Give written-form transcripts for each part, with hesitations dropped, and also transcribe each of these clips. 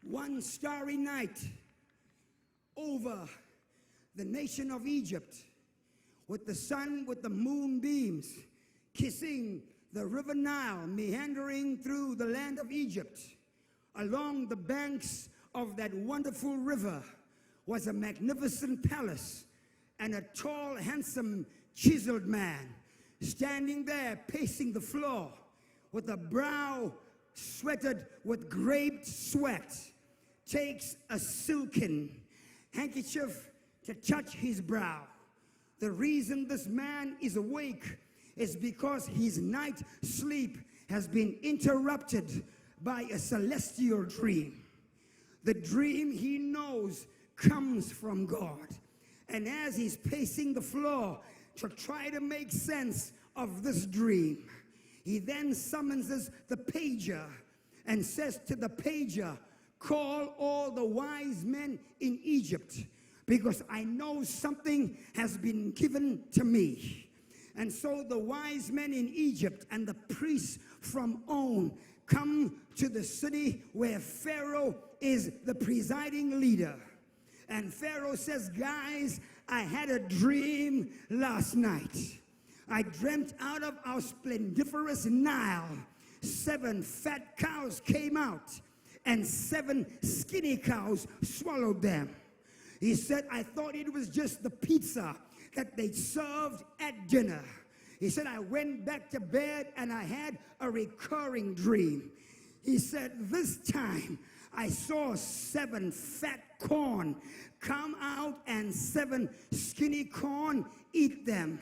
one starry night over the nation of Egypt, with the sun, with the moonbeams, kissing the river Nile, meandering through the land of Egypt. Along the banks of that wonderful river was a magnificent palace, and a tall, handsome, chiseled man standing there pacing the floor with a brow sweated with grape sweat, takes a silken handkerchief to touch his brow. The reason this man is awake is because his night sleep has been interrupted by a celestial dream. The dream he knows comes from God. And as he's pacing the floor to try to make sense of this dream, he then summons the pager and says to the pager, "Call all the wise men in Egypt, because I know something has been given to me." And so the wise men in Egypt and the priests from On come to the city where Pharaoh is the presiding leader. And Pharaoh says, "Guys, I had a dream last night. I dreamt out of our splendiferous Nile, 7 fat cows came out, and 7 skinny cows swallowed them." He said, "I thought it was just the pizza that they served at dinner." He said, "I went back to bed and I had a recurring dream." He said, "This time I saw 7 fat corn come out and 7 skinny corn eat them.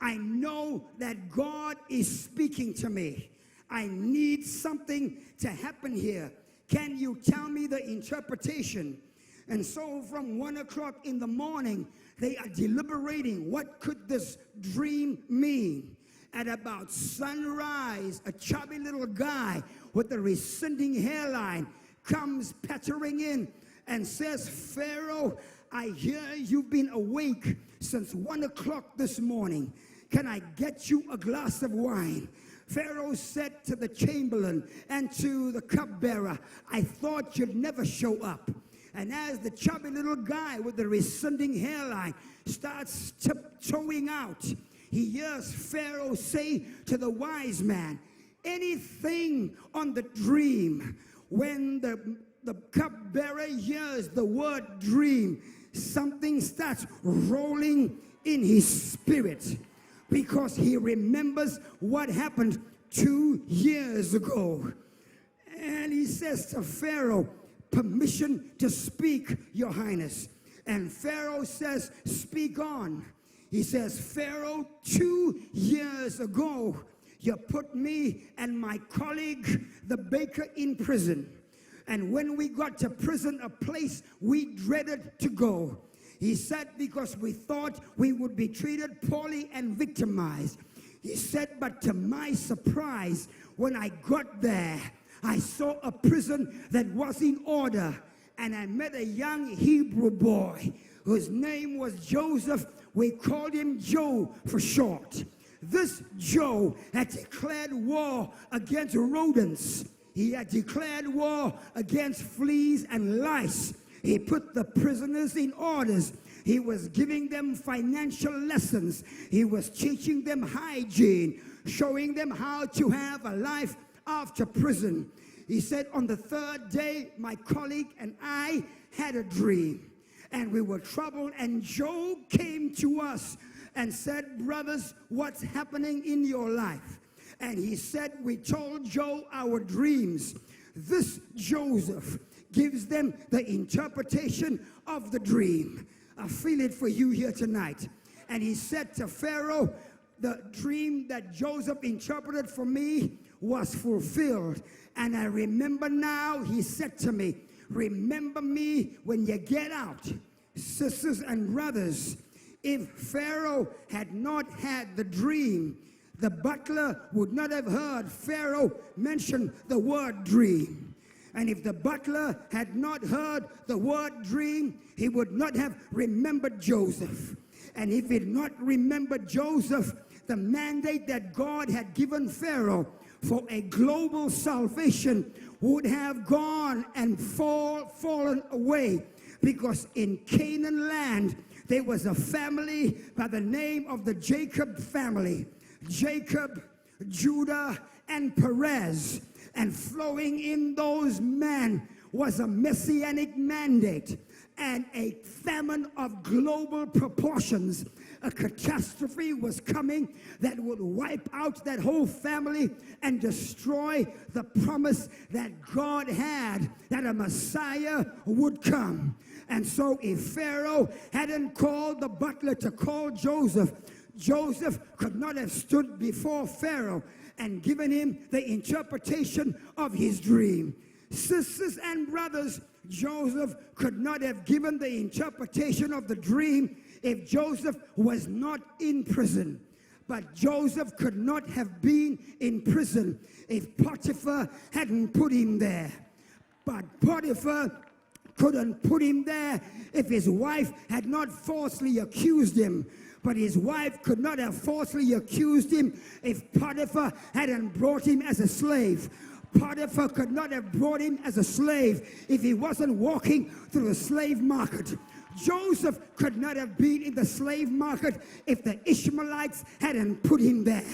I know that God is speaking to me. I need something to happen here. Can you tell me the interpretation?" And so from 1 o'clock in the morning, they are deliberating, what could this dream mean? At about sunrise, a chubby little guy with a receding hairline comes pattering in and says, "Pharaoh, I hear you've been awake since 1 o'clock this morning. Can I get you a glass of wine?" Pharaoh said to the chamberlain and to the cupbearer, "I thought you'd never show up." And as the chubby little guy with the receding hairline starts tiptoeing out, he hears Pharaoh say to the wise man, "Anything on the dream?" When the cupbearer hears the word dream, something starts rolling in his spirit, because he remembers what happened 2 years ago. And he says to Pharaoh, "Permission to speak, Your Highness." And Pharaoh says, "Speak on." He says, "Pharaoh, 2 years ago, you put me and my colleague, the baker, in prison. And when we got to prison, a place we dreaded to go," he said, "because we thought we would be treated poorly and victimized." He said, "But to my surprise, when I got there, I saw a prison that was in order, and I met a young Hebrew boy whose name was Joseph. We called him Joe for short. This Joe had declared war against rodents. He had declared war against fleas and lice. He put the prisoners in orders. He was giving them financial lessons. He was teaching them hygiene, showing them how to have a life after prison." He said, "On the 3rd day, my colleague and I had a dream, and we were troubled, and Joe came to us and said, 'Brothers, what's happening in your life?' And he said, 'We told Joe our dreams. This Joseph gives them the interpretation of the dream.'" I feel it for you here tonight. And he said to Pharaoh, "The dream that Joseph interpreted for me was fulfilled. And I remember now," he said to me, "remember me when you get out." Sisters and brothers, if Pharaoh had not had the dream, the butler would not have heard Pharaoh mention the word dream. And if the butler had not heard the word dream, he would not have remembered Joseph. And if he had not remembered Joseph, the mandate that God had given Pharaoh for a global salvation would have gone and fallen away, because in Canaan land there was a family by the name of the Jacob family. Jacob, Judah, and Perez. And flowing in those men was a messianic mandate and a famine of global proportions. A catastrophe was coming that would wipe out that whole family and destroy the promise that God had that a Messiah would come. And so if Pharaoh hadn't called the butler to call Joseph, Joseph could not have stood before Pharaoh and given him the interpretation of his dream. Sisters and brothers, Joseph could not have given the interpretation of the dream if Joseph was not in prison. But Joseph could not have been in prison if Potiphar hadn't put him there. But Potiphar couldn't put him there if his wife had not falsely accused him. But his wife could not have falsely accused him if Potiphar hadn't brought him as a slave. Potiphar could not have brought him as a slave if he wasn't walking through the slave market. Joseph could not have been in the slave market if the Ishmaelites hadn't put him there.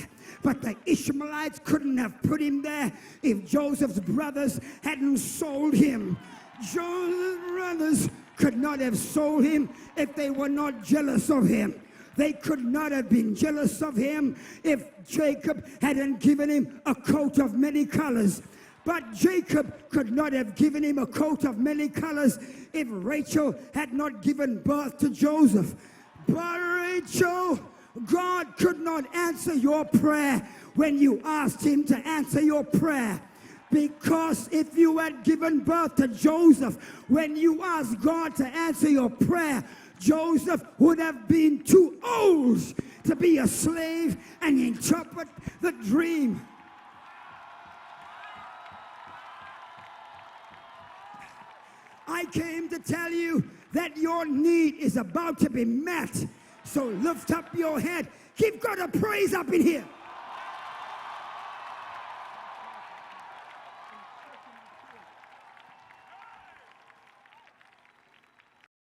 But the Ishmaelites couldn't have put him there if Joseph's brothers hadn't sold him. Joseph's brothers could not have sold him if they were not jealous of him. They could not have been jealous of him if Jacob hadn't given him a coat of many colors. But Jacob could not have given him a coat of many colors if Rachel had not given birth to Joseph. But Rachel, God could not answer your prayer when you asked him to answer your prayer. Because if you had given birth to Joseph when you asked God to answer your prayer, Joseph would have been too old to be a slave and interpret the dream. I came to tell you that your need is about to be met. So lift up your head. Give God a praise up in here.